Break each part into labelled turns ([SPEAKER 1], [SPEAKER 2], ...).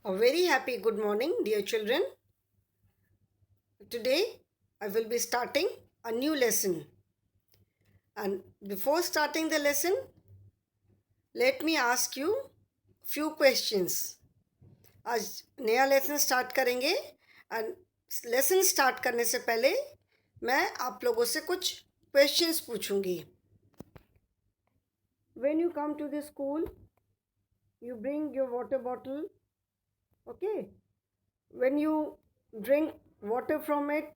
[SPEAKER 1] A very happy good morning, dear children. Today I will be starting a new lesson. And before starting the lesson, let me ask you few questions. आज नया lesson start करेंगे and lesson start करने से पहले मैं आप लोगों से कुछ क्वेश्चंस पूछूंगी. When you come to the school, you bring your water bottle. Okay. When you drink water from it,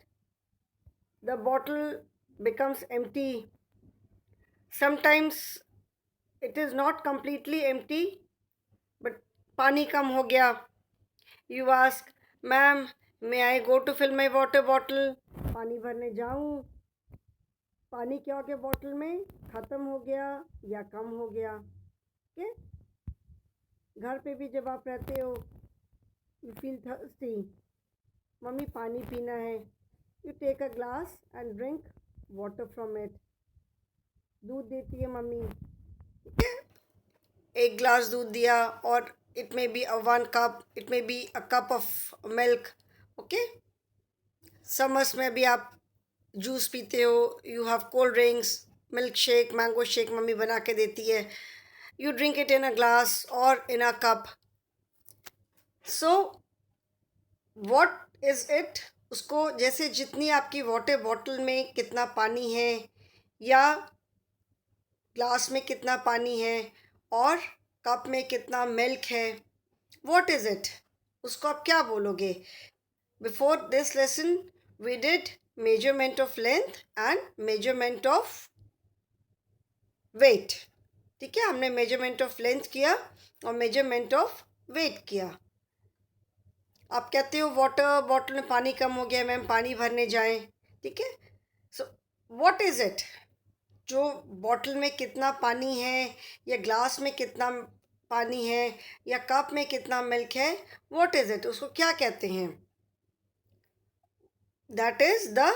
[SPEAKER 1] the bottle becomes empty. Sometimes it is not completely empty, but पानी कम हो गया. You ask, ma'am may I go to fill my water bottle? पानी भरने जाऊँ. पानी क्या हो गया बॉटल में? ख़त्म हो गया या कम हो गया. ओके. घर पे भी जब आप रहते हो, you feel thirsty. मम्मी पानी पीना है. You take a glass and drink water from it. दूध देती है मम्मी. ठीक है. एक ग्लास दूध दिया और it may be a 1 cup, it may be a cup of milk. Okay. Summers में भी आप जूस पीते हो. You have cold drinks, milk shake, mango shake mummy बना के देती है. You drink it in a glass or in a cup. So what is it? उसको जैसे जितनी आपकी वाटर बॉटल में कितना पानी है या ग्लास में कितना पानी है और कप में कितना मिल्क है, व्हाट इज़ इट? उसको आप क्या बोलोगे? Before this lesson we did measurement of length and measurement of weight. ठीक है, हमने मेजरमेंट ऑफ लेंथ किया और मेजरमेंट ऑफ वेट किया. आप कहते हो वाटर बॉटल में पानी कम हो गया मैम, पानी भरने जाएं. ठीक है. So what is it? जो बॉटल में कितना पानी है या ग्लास में कितना पानी है या कप में कितना मिल्क है, व्हाट इज़ इट? उसको क्या कहते हैं? That is the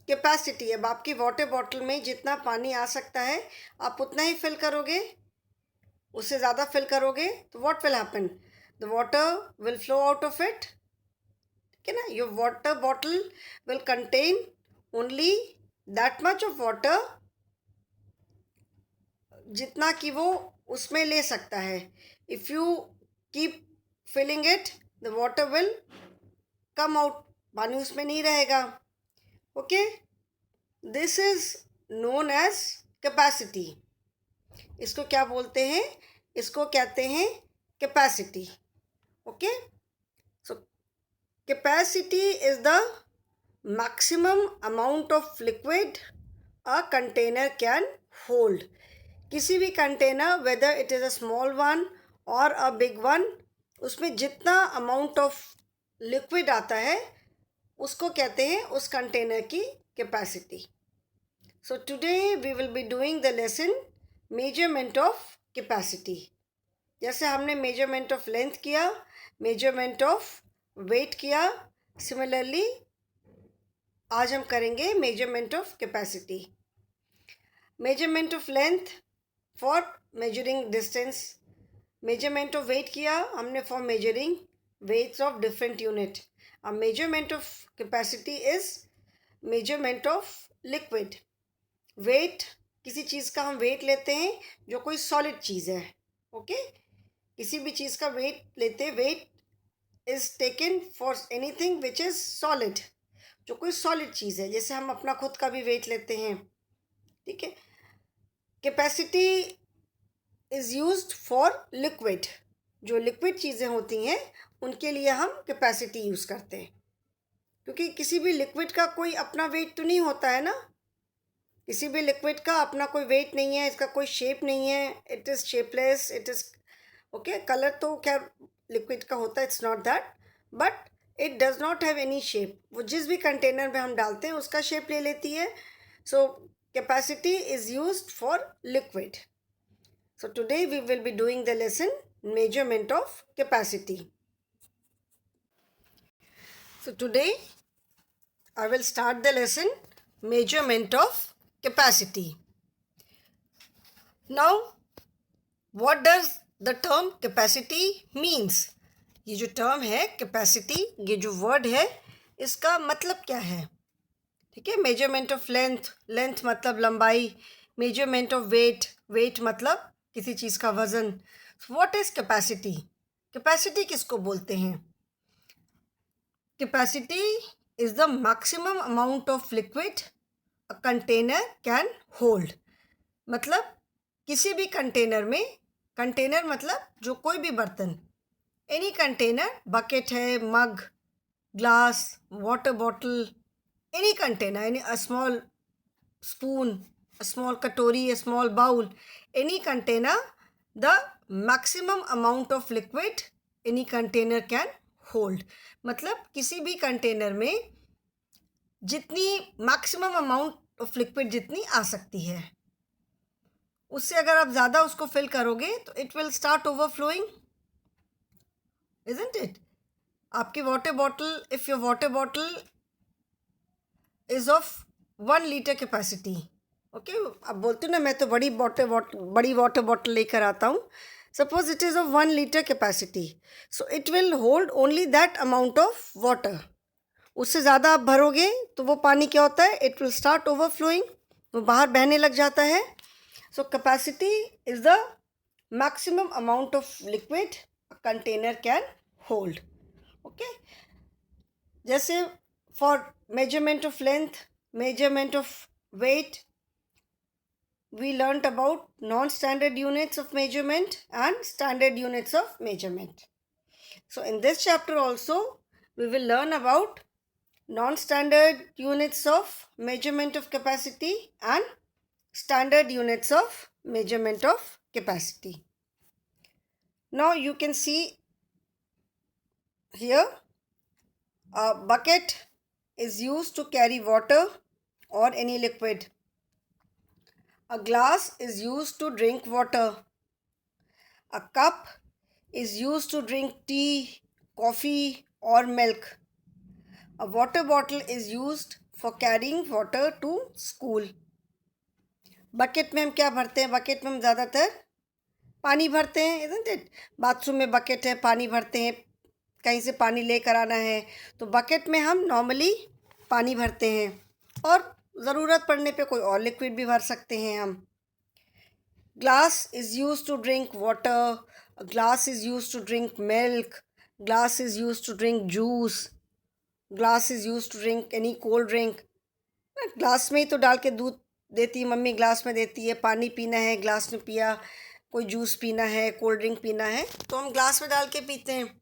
[SPEAKER 1] capacity. अब आपकी वाटर बॉटल में जितना पानी आ सकता है आप उतना ही फिल करोगे. उससे ज़्यादा फिल करोगे तो what will happen? The water will flow out of it. ठीक है ना. Your water bottle will contain only that much of water जितना कि वो उसमें ले सकता है. If you keep filling it, the water will come out. पानी उसमें नहीं रहेगा. Okay. This is known as capacity. इसको क्या बोलते हैं? इसको कहते हैं capacity. Okay. So capacity is the maximum amount of liquid a container can hold. किसी भी container, whether it is a small one और अ बिग वन, उसमें जितना अमाउंट ऑफ लिक्विड आता है उसको कहते हैं उस कंटेनर की capacity. So today we will be doing the lesson measurement of capacity. जैसे हमने मेजरमेंट ऑफ लेंथ किया, मेजरमेंट ऑफ वेट किया, सिमिलरली आज हम करेंगे measurement of capacity. Measurement of length for measuring distance. Measurement of weight किया हमने for measuring weights of different unit. अब measurement of capacity is measurement of liquid. Weight, किसी चीज़ का हम वेट लेते हैं जो कोई सॉलिड चीज़ है. ओके. किसी भी चीज़ का वेट लेते हैं. Weight is taken for anything which is solid, जो कोई सॉलिड चीज़ है. जैसे हम अपना खुद का भी वेट लेते हैं. ठीक है. Capacity is used for liquid. जो लिक्विड चीज़ें होती हैं उनके लिए हम कैपेसिटी यूज़ करते हैं, क्योंकि किसी भी लिक्विड का कोई अपना वेट तो नहीं होता है ना. किसी भी लिक्विड का अपना कोई वेट नहीं है, इसका कोई शेप नहीं है. It is shapeless. It is okay. Colour तो खैर लिक्विड का होता है, it's not that, but it does not have any shape. वो जिस भी कंटेनर में हम डालते हैं उसका शेप ले लेती है. So capacity is used for liquid. So today we will be doing the lesson measurement of capacity. So today I will start the lesson measurement of capacity. Now what does the term capacity means? ये जो term है capacity, ये जो word है, इसका मतलब क्या है? ठीक है, मेजरमेंट ऑफ लेंथ, लेंथ मतलब लंबाई, मेजरमेंट ऑफ वेट, वेट मतलब किसी चीज़ का वज़न. What is capacity? कैपेसिटी किसको बोलते हैं? Capacity is the maximum amount of liquid a container can hold. मतलब किसी भी कंटेनर में, कंटेनर मतलब जो कोई भी बर्तन, एनी कंटेनर, बकेट है, mug, glass, water bottle, any container, a small spoon, a small katori, a small bowl, any container, the maximum amount of liquid any container can hold. मतलब किसी भी कंटेनर में जितनी मैक्सिमम अमाउंट ऑफ लिक्विड जितनी आ सकती है, उससे अगर आप ज़्यादा उसको फिल करोगे तो it will start overflowing, isn't it? आपकी water bottle, if your water bottle is of 1 litre capacity, okay, अब बोलती हूँ ना मैं तो बड़ी वाटर बॉटल लेकर आता हूँ. Suppose it is of 1 litre capacity, so it will hold only that amount of water. उससे ज़्यादा आप भरोगे तो वो पानी क्या होता है? इट विल स्टार्ट ओवरफ्लोइंग, वो बाहर बहने लग जाता है. So capacity is the maximum amount of liquid container can hold. Okay, जैसे for measurement of length, measurement of weight, we learnt about non-standard units of measurement and standard units of measurement. So in this chapter also we will learn about non-standard units of measurement of capacity and standard units of measurement of capacity. Now you can see here a bucket is used to carry water or any liquid. A glass is used to drink water. A cup is used to drink tea, coffee or milk. A water bottle is used for carrying water to school. Bucket में हम क्या भरते हैं? Bucket में हम ज़्यादातर पानी भरते हैं, इजंट इट? बाथरूम में बकेट है, पानी भरते हैं, कहीं से पानी लेकर आना है तो बकेट में हम नॉर्मली पानी भरते हैं, और ज़रूरत पड़ने पे कोई और लिक्विड भी भर सकते हैं हम. Glass is use to drink water, glass is use to drink milk, glass is use to drink juice, glass is use to drink any cold drink. Glass में ही तो डाल के दूध देती है मम्मी, ग्लास में देती है. पानी पीना है ग्लास में पिया, कोई जूस पीना है, कोल्ड ड्रिंक पीना है तो हम ग्लास में डाल के पीते हैं.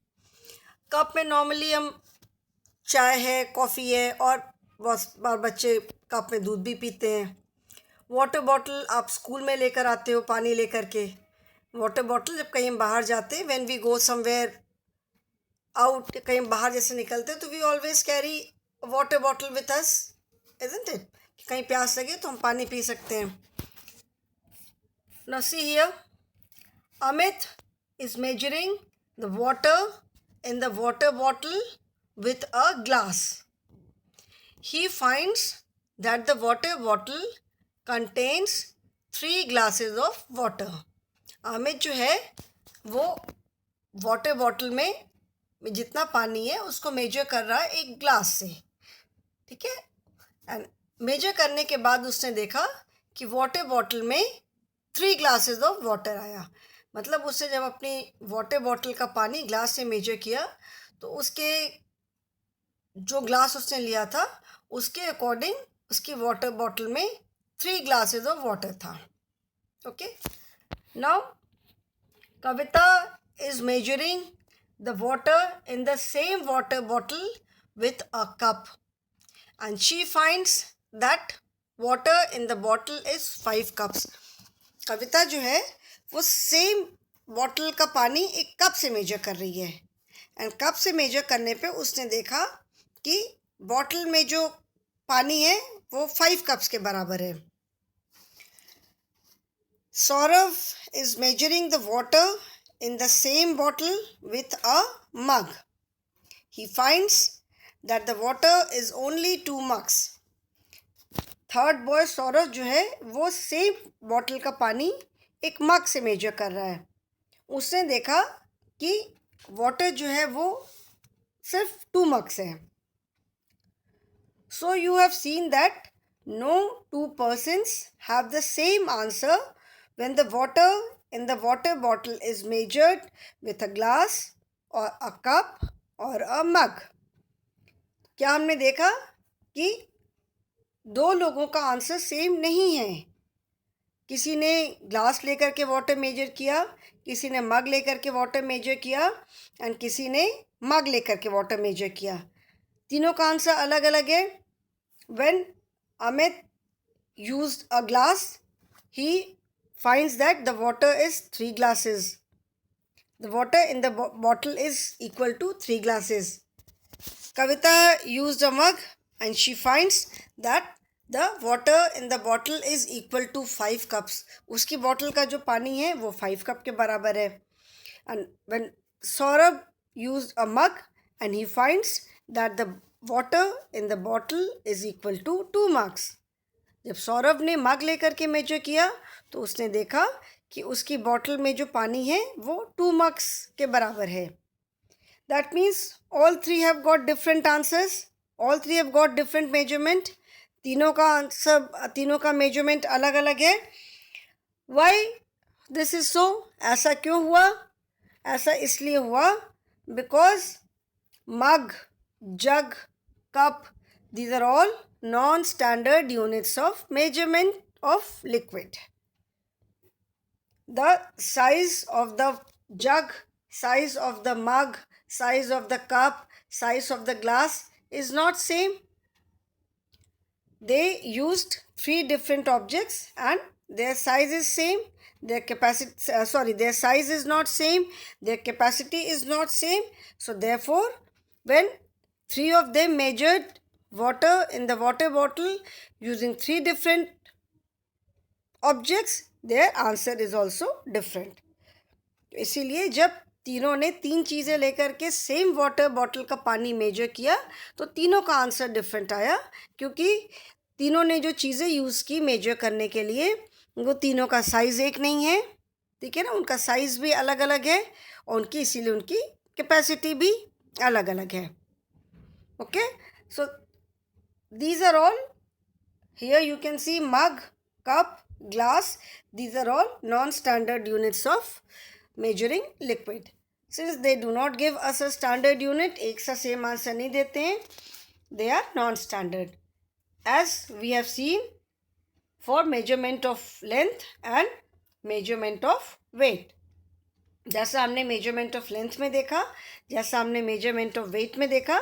[SPEAKER 1] कप में नॉर्मली हम चाय है, कॉफ़ी है, और बहुत बार बच्चे कप में दूध भी पीते हैं. वाटर बॉटल आप स्कूल में लेकर आते हो पानी लेकर के. वाटर बॉटल जब कहीं हम बाहर जाते हैं, when we go somewhere out, कहीं बाहर जैसे निकलते हैं तो we always carry water bottle with us, isn't it? कहीं प्यास लगे तो हम पानी पी सकते हैं. Now see here, Amit is measuring the water in the water bottle with a glass. He finds that the water bottle contains 3 glasses of water. Amit जो है वो वाटर बॉटल में जितना पानी है उसको मेजर कर रहा है एक ग्लास से, ठीक है. एंड मेजर करने के बाद उसने देखा कि वाटर बॉटल में 3 ग्लासेस ऑफ वाटर आया. मतलब उससे जब अपनी वाटर बॉटल का पानी ग्लास से मेजर किया तो उसके जो ग्लास उसने लिया था उसके अकॉर्डिंग उसकी वाटर बॉटल में 3 ग्लासेस ऑफ वाटर था. Okay, now Kavita is measuring the water in the same water bottle with a cup and she finds that water in the bottle is 5 cups. Kavita जो है वो सेम बॉटल का पानी एक cup से major कर रही है, एंड कप से मेजर करने पे उसने देखा कि बॉटल में जो पानी है वो 5 कप्स के बराबर है. Saurabh is measuring the water in the same bottle with a mug. He finds that the water is only 2 mugs. Third boy Saurabh जो है वो सेम बॉटल का पानी एक मग से मेजर कर रहा है. उसने देखा कि वाटर जो है वो सिर्फ 2 मग्स है. So you have seen that no two persons have the same answer when the water in the water bottle is measured with a glass or a cup or a mug. क्या हमने देखा कि दो लोगों का answer same नहीं है. किसी ने ग्लास लेकर के वाटर मेजर किया, किसी ने मग लेकर के वाटर मेजर किया एंड किसी ने मग लेकर के वाटर मेजर किया. तीनों का आंसर अलग अलग है. When Amit used a glass, he finds that the water is 3 glasses. The water in the bottle is equal to 3 glasses. Kavita used a mug and she finds that the water in the bottle is equal to 5 cups. उसकी bottle का जो पानी है वो 5 cup के बराबर है. And when Saurabh used a mug and he finds that the water in the bottle is equal to 2 mugs. जब सौरभ ने मग लेकर के मेजर किया तो उसने देखा कि उसकी बॉटल में जो पानी है वो 2 mugs के बराबर है. That means all three have got different answers. All three have got different measurement. तीनों का आंसर, तीनों का मेजरमेंट अलग अलग है. Why this is so? ऐसा क्यों हुआ? ऐसा इसलिए हुआ because mug, jug, cup, these are all non-standard units of measurement of liquid. The size of the jug, size of the mug, size of the cup, size of the glass is not same. They used 3 different objects and their size is same. Their capacity, their size is not same. Their capacity is not same. So therefore, when 3 of them measured water in the water bottle using 3 different objects, their answer is also different. इसीलिए जब तीनों ने 3 चीज़ें लेकर के same water bottle का पानी major किया तो तीनों का आंसर डिफरेंट आया, क्योंकि तीनों ने जो चीज़ें यूज़ की मेजर करने के लिए वो तीनों का साइज़ एक नहीं है. ठीक है ना, उनका साइज़ भी अलग अलग है और उनकी इसीलिए उनकी कैपेसिटी भी अलग अलग है. Okay, so these are all, here you can see mug, cup, glass, these are all non-standard units of measuring liquid. Since they do not give us a standard unit, एक सा same answer नहीं देते हैं, they are non-standard. As we have seen for measurement of length and measurement of weight. जैसा हमने measurement of length में देखा, जैसा हमने measurement of weight में देखा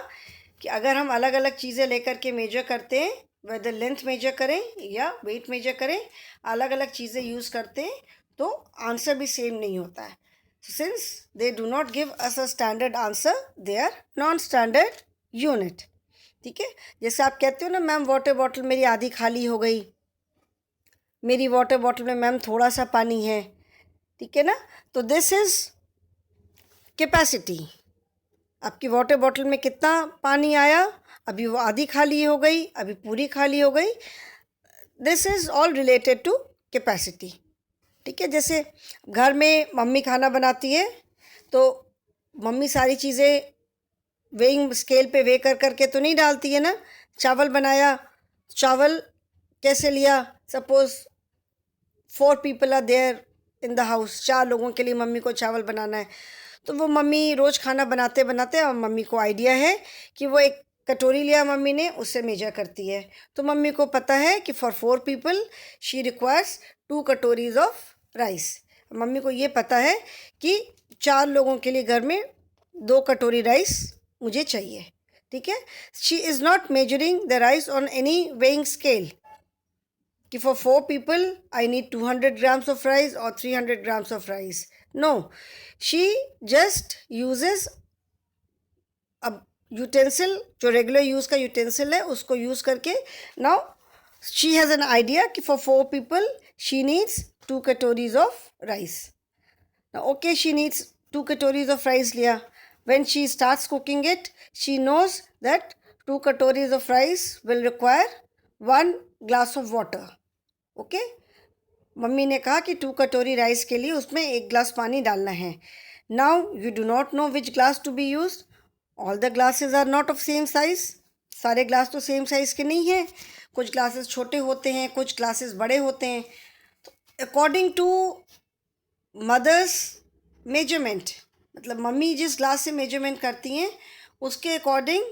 [SPEAKER 1] कि अगर हम अलग अलग चीज़ें लेकर के मेजर करते हैं, वेदर लेंथ मेजर करें या वेट मेजर करें, अलग अलग चीज़ें यूज़ करते हैं तो आंसर भी सेम नहीं होता है. Since they do not give us a standard answer, they are non standard unit. ठीक है, जैसे आप कहते हो ना, मैम वाटर बॉटल मेरी आधी खाली हो गई, मेरी वाटर बॉटल में मैम थोड़ा सा पानी है. ठीक है ना, तो दिस इज़ कैपेसिटी. आपकी वाटर बॉटल में कितना पानी आया, अभी वो आधी खाली हो गई, अभी पूरी खाली हो गई. This is all related to capacity. ठीक है, जैसे घर में मम्मी खाना बनाती है तो मम्मी सारी चीज़ें वेइंग स्केल पे वे कर करके तो नहीं डालती है ना. चावल बनाया, चावल कैसे लिया, suppose 4 people are there in the house, 4 लोगों के लिए मम्मी को चावल बनाना है. तो वो मम्मी रोज़ खाना बनाते बनाते और मम्मी को आइडिया है कि वो एक कटोरी लिया मम्मी ने, उससे मेजर करती है. तो मम्मी को पता है कि for 4 people she requires 2 katoris of rice. Mummy को ये पता है कि 4 लोगों के लिए घर में 2 कटोरी राइस मुझे चाहिए. ठीक है, she is not measuring the rice on any weighing scale कि for 4 people I need 200 grams of rice और 300 grams of rice. No, she just uses a utensil, जो रेगुलर यूज़ का यूटेंसिल है उसको यूज़ करके. Now she has an idea कि for 4 people she needs 2 katoris of rice. Okay, she needs 2 katoris of rice लिया. when she starts cooking it, she knows that 2 katoris of rice will require 1 glass of water. Okay, mummy ने कहा कि 2 कटोरी rice के लिए उसमें 1 गिलास पानी डालना है. Now you do not know which glass to be used. All the glasses are not of same size. सारे ग्लास तो सेम साइज़ के नहीं हैं. कुछ ग्लासेस छोटे होते हैं, कुछ ग्लासेस बड़े होते हैं. अकॉर्डिंग टू मदर्स मेजरमेंट, मतलब मम्मी जिस ग्लास से मेजरमेंट करती हैं उसके according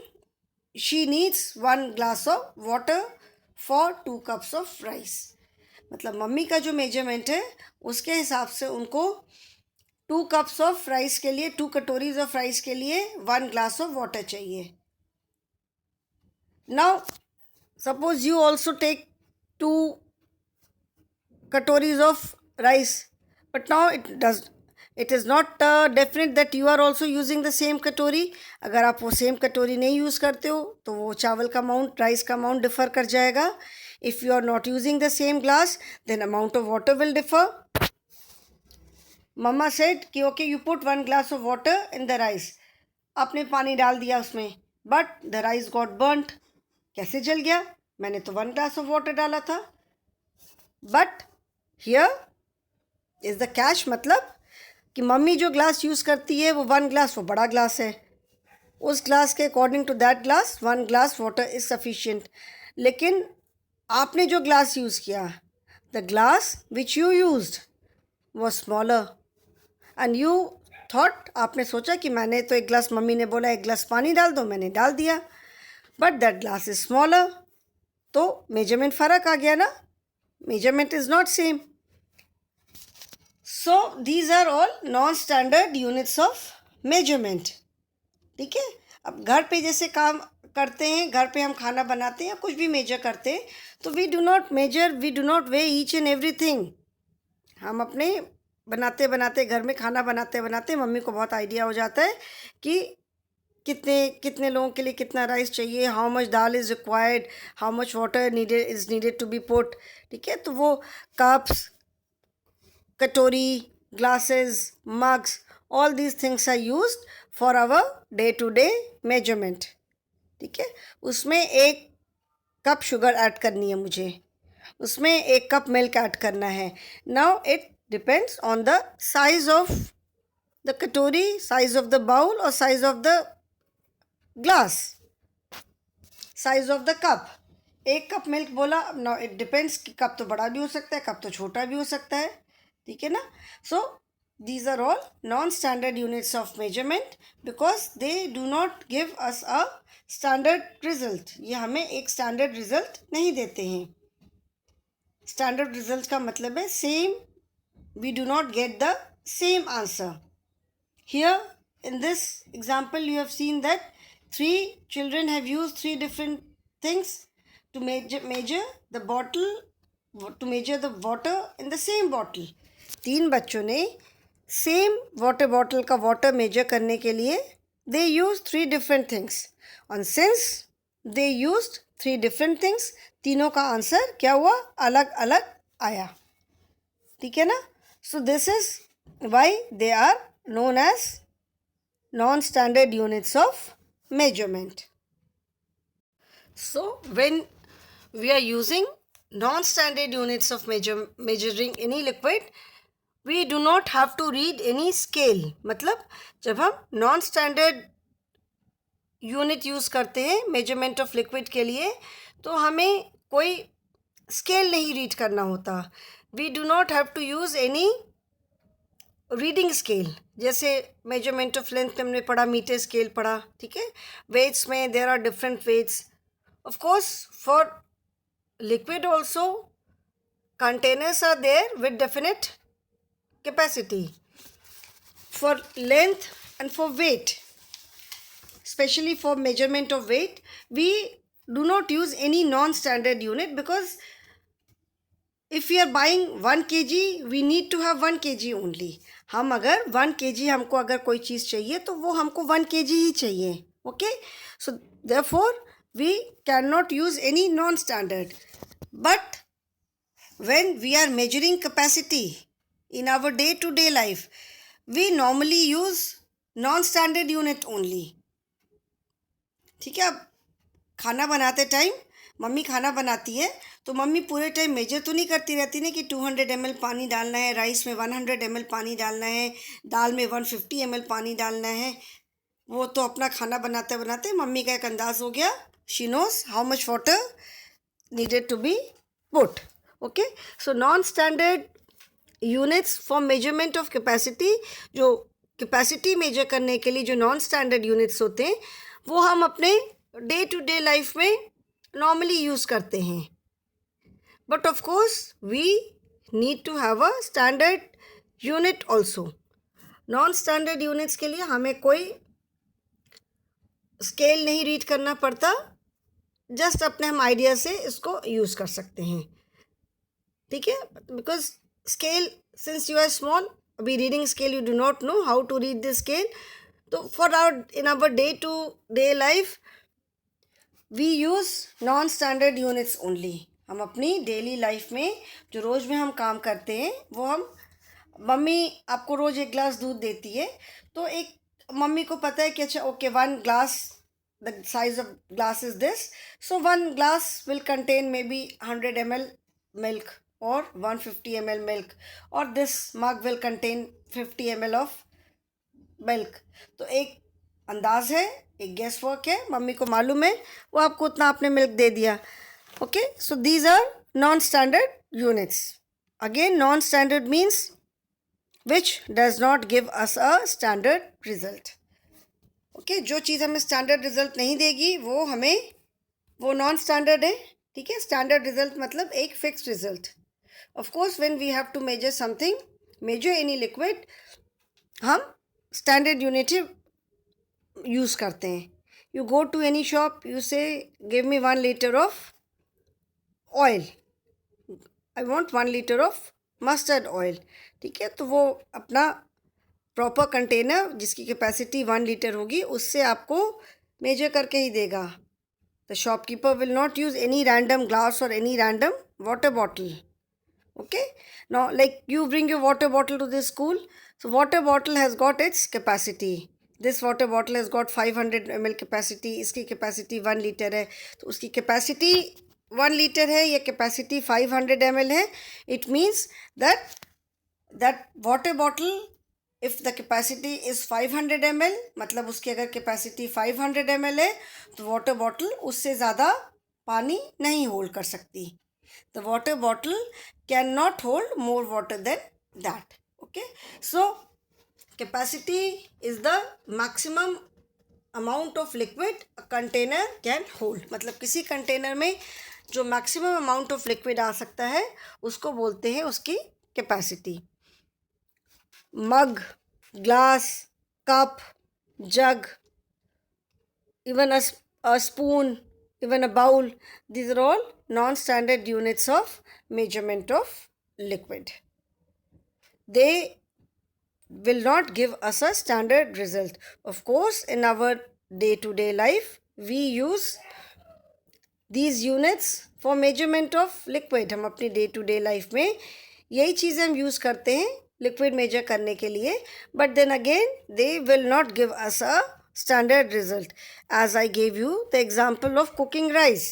[SPEAKER 1] she needs 1 glass of water for 2 cups of rice. मतलब मम्मी का जो मेजरमेंट है उसके हिसाब से उनको 2 कप्स ऑफ राइस के लिए, 2 कटोरीज ऑफ राइस के लिए 1 ग्लास ऑफ वाटर चाहिए. Now suppose you also take 2 katoris of rice, but now it is not definite that you are also using the same katori. अगर आप वो सेम कटोरी नहीं यूज़ करते हो तो वो चावल का अमाउंट, राइस का अमाउंट डिफ़र कर जाएगा. If you are not using the same glass, then amount of water will differ. Mama said कि okay, you put 1 glass of water in the rice. आपने पानी डाल दिया उसमें, but the rice got burnt. कैसे जल गया? मैंने तो 1 glass of water डाला था. But here is the catch, मतलब कि मम्मी जो ग्लास यूज़ करती है वो 1 glass, वो बड़ा ग्लास है. उस ग्लास के according to that glass 1 glass water is sufficient. लेकिन आपने जो ग्लास यूज़ किया, the glass which you used was smaller and you thought, आपने सोचा कि मैंने तो एक ग्लास, मम्मी ने बोला 1 ग्लास पानी डाल दो, मैंने डाल दिया, but that glass is smaller. तो मेजरमेंट फ़र्क आ गया ना, measurement is not same. So these are all non standard units of measurement. ठीक है. अब घर पे जैसे काम करते हैं, घर पे हम खाना बनाते हैं या कुछ भी मेजर करते हैं, तो we do not measure, we do not weigh each and everything. हम अपने बनाते बनाते, घर में खाना बनाते बनाते मम्मी को बहुत आइडिया हो जाता है कि कितने कितने लोगों के लिए कितना राइस चाहिए, how much dal is required, how much water needed to be put. ठीक है. तो वो कप्स, कटोरी, glasses, mugs, all these things are used for our day to day measurement. ठीक है. उसमें 1 कप शुगर ऐड करनी है मुझे, उसमें 1 कप मिल्क ऐड करना है. Now it depends on the size of the कटोरी, साइज ऑफ द बाउल और size of the glass, size of the cup. 1 cup milk बोला, नाउ इट डिपेंड्स कि कप तो बड़ा भी हो सकता है, कप तो छोटा भी हो सकता है. ठीक है ना. सो these are all non-standard units of measurement because they do not give us a standard result. ये हमें एक standard result नहीं देते हैं. Standard result का मतलब है same, we do not get the same answer. Here in this example you have seen that 3 children have used 3 different things to measure the bottle, to measure the water in the same bottle. 3 बच्चों ने same water bottle का water measure करने के लिए दे use 3 different things. और since they use 3 different things, तीनों का answer क्या हुआ? अलग अलग आया. ठीक है ना. So this is why they are known as non standard units of measurement. So when we are using non standard units of measuring any liquid, we do not have to read any scale. मतलब जब हम non standard unit use करते हैं measurement of liquid के लिए, तो हमें कोई स्केल नहीं रीड करना होता. We do not have to use any reading scale. जैसे मेजरमेंट ऑफ लेंथ हमने पढ़ा, मीटर स्केल पढ़ा. ठीक है. वेट्स में there are different weights. Of course for liquid also containers are there with definite capacity. For length and for weight, especially for measurement of weight, we do not use any non-standard unit because if we are buying 1 kg, we need to have 1 kg only. हम अगर 1 kg हमको अगर कोई चीज़ चाहिए तो वो हमको 1 kg ही चाहिए. Okay? So therefore we cannot use any non-standard. But when we are measuring capacity in our day-to-day life, we normally use non-standard unit only. ठीक है. अब खाना बनाते टाइम मम्मी खाना बनाती है तो मम्मी पूरे टाइम मेजर तो नहीं करती रहती ना कि 200 ml पानी डालना है, राइस में 100 ml पानी डालना है, दाल में 150 ml पानी डालना है। वो तो अपना खाना बनाते बनाते मम्मी का एक अंदाज़ हो गया, she knows how much water needed to be put. Okay, so non-standard units for measurement of capacity, जो कैपेसिटी मेजर करने के लिए जो नॉन स्टैंडर्ड यूनिट्स होते हैं वो हम अपने डे टू डे लाइफ में नॉर्मली यूज़ करते हैं, but of course we need to have a standard unit also. Non standard units के लिए हमें कोई स्केल नहीं रीड करना पड़ता, जस्ट अपने हम आइडिया से इसको यूज़ कर सकते हैं, ठीक है। Because scale, since you are small, अभी reading scale you do not know how to read this scale, तो for our in our day to day life we use non standard units only. हम अपनी daily life में जो रोज़ में हम काम करते हैं वो हम, मम्मी आपको रोज़ 1 ग्लास दूध देती है, तो एक मम्मी को पता है कि अच्छा okay 1 glass, the size of glass is this, so 1 glass will contain maybe 100 ml milk or 150 ml milk, or this mug will contain 50 ml of milk। तो एक अंदाज है, एक गेस वर्क है, मम्मी को मालूम है, वो आपको उतना आपने मिल्क दे दिया। Okay, so these are non standard units. Again non standard means which does not give us a standard result। Okay, जो चीज़ हमें स्टैंडर्ड रिजल्ट नहीं देगी वो हमें, वो नॉन स्टैंडर्ड है, ठीक है। स्टैंडर्ड रिजल्ट मतलब एक fixed result. Of course when we have to measure something, measure any liquid, हम स्टैंडर्ड यूनिट यूज़ करते हैं। You go to any shop, you say give me 1 litre of oil, I want 1 litre of mustard oil, ठीक है। तो वो अपना proper container जिसकी capacity 1 litre होगी उससे आपको मेजर करके ही देगा। The shopkeeper will not use any random glass और any random water bottle. Okay, now like you bring your water bottle to this school, so water bottle has got its capacity, this water bottle has got 500 ml capacity, इसकी capacity 1 litre है, तो उसकी capacity 1 litre है, या capacity 500 ml है। It means that water bottle, if the capacity is 500 ml, मतलब उसकी अगर कैपेसिटी 500 ml है तो वाटर बॉटल उससे ज़्यादा पानी नहीं होल्ड कर सकती। The water bottle can not hold more water than that. Okay, so capacity is the maximum amount of liquid a container can hold, मतलब किसी कंटेनर में जो मैक्सिमम अमाउंट ऑफ लिक्विड आ सकता है उसको बोलते हैं उसकी capacity. Mug, glass, cup, jug, even a spoon, even a bowl, these are all non-standard units of measurement of liquid. They will not give us a standard result. Of course, in our day-to-day life, we use these units for measurement of liquid। हम अपनी day-to-day life में यही चीज़ें हम use करते हैं liquid major करने के लिए, but then again they will not give us a standard result. As I gave you the example of cooking rice,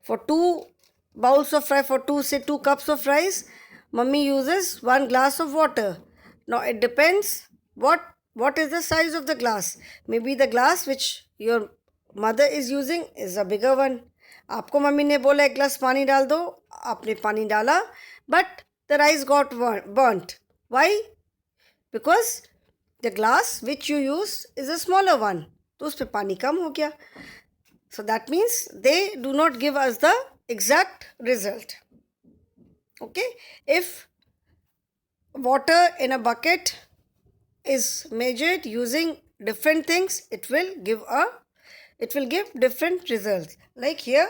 [SPEAKER 1] for 2 bowls of rice, for 2 cups of rice, mummy uses 1 glass of water। Now it depends what is the size of the glass, maybe the glass which your mother is using is a bigger one। आपको mummy ने बोला 1 glass पानी डाल दो, आपने पानी डाला, but the rice got burnt. Why? Because the glass which you use is a smaller one, तो उस पर पानी कम हो गया। So that means they do not give us the exact result। Okay, if water in a bucket is measured using different things, it will give different results. Like here,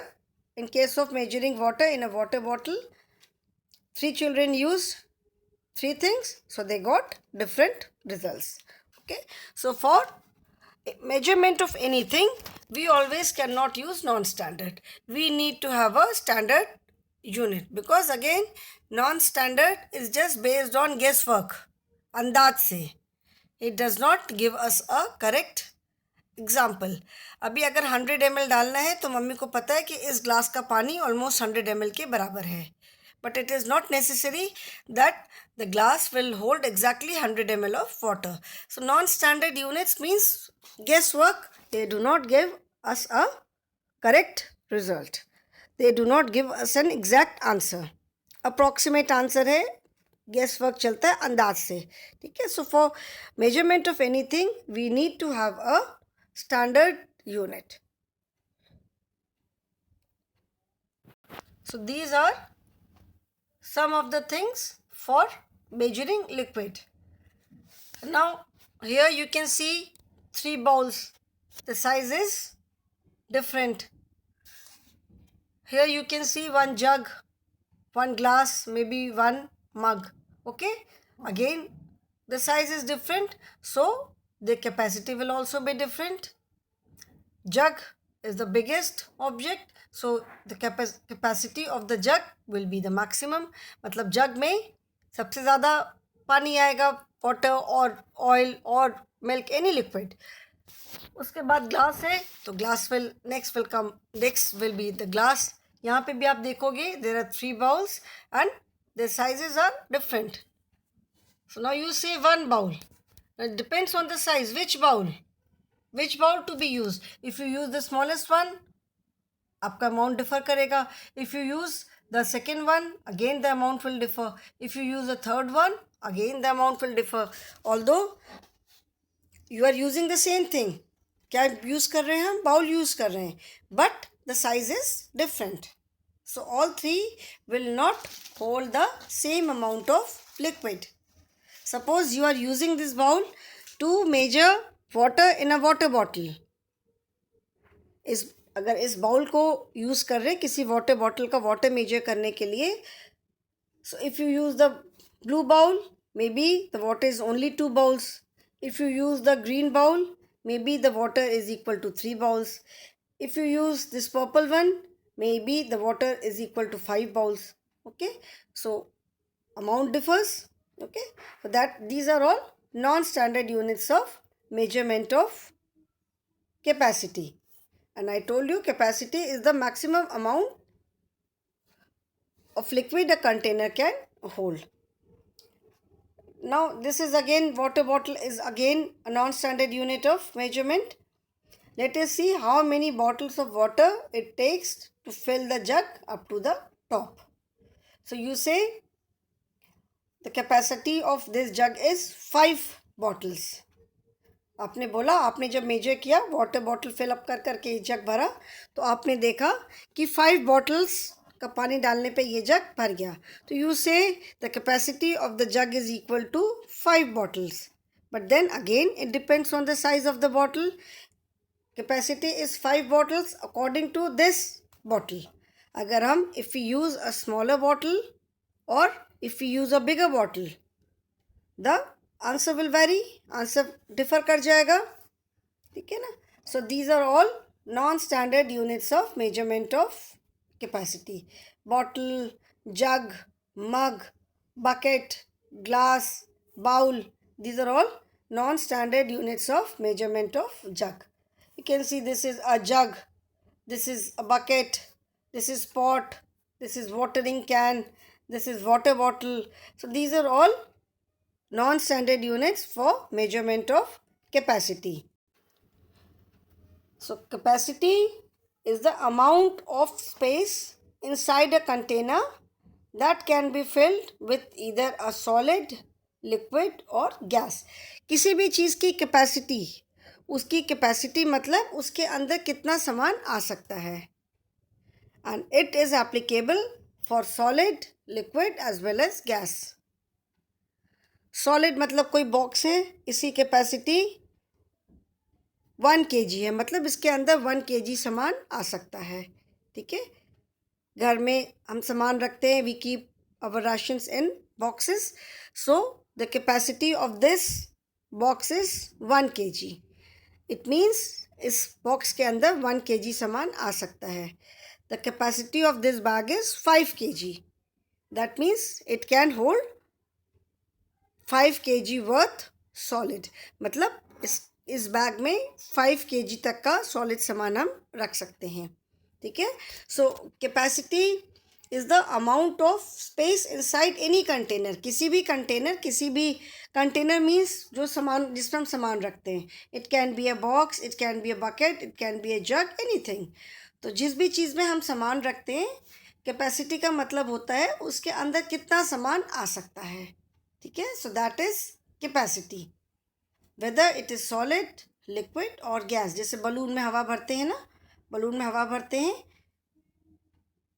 [SPEAKER 1] in case of measuring water in a water bottle, 3 children used 3 things, so they got different results। Okay, so for measurement of anything, we always cannot use non-standard. We need to have a standard unit, because again non-standard is just based on guesswork, अंदाज से। It does not give us a correct example, अभी अगर 100 ml डालना है तो mummy को पता है कि इस ग्लास का पानी ऑलमोस्ट 100 ml के बराबर है, but it is not necessary that the glass will hold exactly 100 ml of water. So non standard units means guess work. They do not give us a correct result. They do not give us an exact answer. Approximate answer है, guess work चलता है अंदाज से. ठीक है. So for measurement of anything we need to have a standard unit. So these are some of the things for measuring liquid. Now here you can see 3 bowls. The size is different. Here you can see 1 jug, 1 glass, maybe 1 mug. Okay, again the size is different, so the capacity will also be different. Jug is the biggest object, so the capacity of the jug will be the maximum. मतलब जग में सबसे ज़्यादा पानी आएगा, water और oil और milk, any liquid. उसके बाद ग्लास है तो glass will next will be the glass. यहाँ पे भी आप देखोगे there are 3 bowls and their sizes are different. So now you say 1 bowl. It depends on the size. Which bowl to be used? If you use the smallest one, आपका amount differ करेगा. If you use the second one, again the amount will differ. If you use the third one, again the amount will differ. Although you are using the same thing. क्या use कर रहे हैं हम? Bowl use कर रहे हैं, but the size is different. So all 3 will not hold the same amount of liquid. Suppose you are using this bowl to measure water in a water bottle. अगर इस bowl को use कर रहे हैं किसी वाटर बॉटल का water measure करने के लिए, so if you use the blue bowl, maybe the water is only 2 bowls. If you use the green bowl, maybe the water is equal to 3 bowls. If you use this purple one, maybe the water is equal to 5 bowls. Okay, so amount differs. Okay, so that these are all non-standard units of measurement of capacity. And I told you capacity is the maximum amount of liquid a container can hold. Now this is again, water bottle is again a non-standard unit of measurement. Let us see how many bottles of water it takes to fill the jug up to the top. So you say the capacity of this jug is 5 bottles. आपने बोला, आपने जब major किया water bottle fill up कर करके ये जग भरा तो आपने देखा कि 5 बॉटल्स का पानी डालने पे ये जग भर गया. तो you say the capacity of the jug is equal to 5 bottles. But then again it depends on the size of the bottle. Capacity is 5 bottles according to this bottle. अगर हम if you use a smaller bottle और if you use a bigger bottle, the answer will vary, answer differ कर जाएगा. ठीक है ना. So these are all non standard units of measurement of capacity. Bottle, jug, mug, bucket, glass, bowl, these are all non-standard units of measurement of jug. You can see this is a jug, this is a bucket, this is pot, this is watering can, this is water bottle. So these are all non-standard units for measurement of capacity. So capacity is the amount of space inside a container that can be filled with either a solid, liquid और gas. किसी भी चीज़ की capacity, उसकी capacity मतलब उसके अंदर कितना सामान आ सकता है. And it is applicable for solid, liquid as well as gas. Solid मतलब कोई बॉक्स है, इसकी कैपेसिटी 1 kg है, मतलब इसके अंदर 1 kg सामान आ सकता है. ठीक है. घर में हम सामान रखते हैं, we keep our rations in boxes. So the capacity of this box is 1 kg. It means इस बॉक्स के अंदर 1 kg सामान आ सकता है. The capacity of this bag is 5 kg. That means it can hold 5 kg worth solid. मतलब इस bag में 5 kg तक का सॉलिड सामान हम रख सकते हैं, ठीक है। So capacity is the amount of space inside any container, किसी भी कंटेनर मीन्स जो सामान जिसमें हम सामान रखते हैं। It can be a box, it can be a bucket, it can be a jug, anything. तो जिस भी चीज़ में हम सामान रखते हैं, कैपेसिटी का मतलब होता है उसके अंदर कितना सामान आ सकता है, ठीक है। So that is capacity, whether it is solid, liquid और गैस। जैसे बलून में हवा भरते हैं ना, बलून में हवा भरते हैं,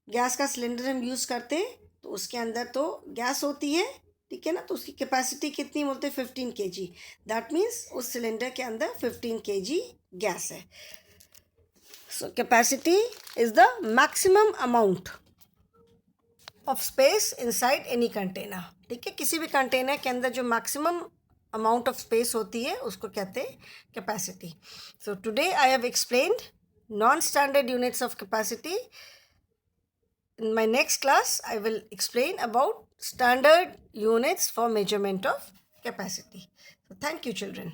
[SPEAKER 1] गैस का सिलेंडर हम यूज़ करते हैं तो उसके अंदर तो गैस होती है, ठीक है ना। तो उसकी कैपेसिटी कितनी बोलते हैं, 15 kg। दैट मीन्स उस सिलेंडर के अंदर 15 kg गैस है। So capacity is the maximum amount of space inside any container, ठीक है। किसी भी कंटेनर के अंदर जो मैक्सिमम अमाउंट ऑफ स्पेस होती है उसको कहते हैं capacity. So today I have explained non standard units of capacity. In my next class, I will explain about standard units for measurement of capacity. So, thank you, children.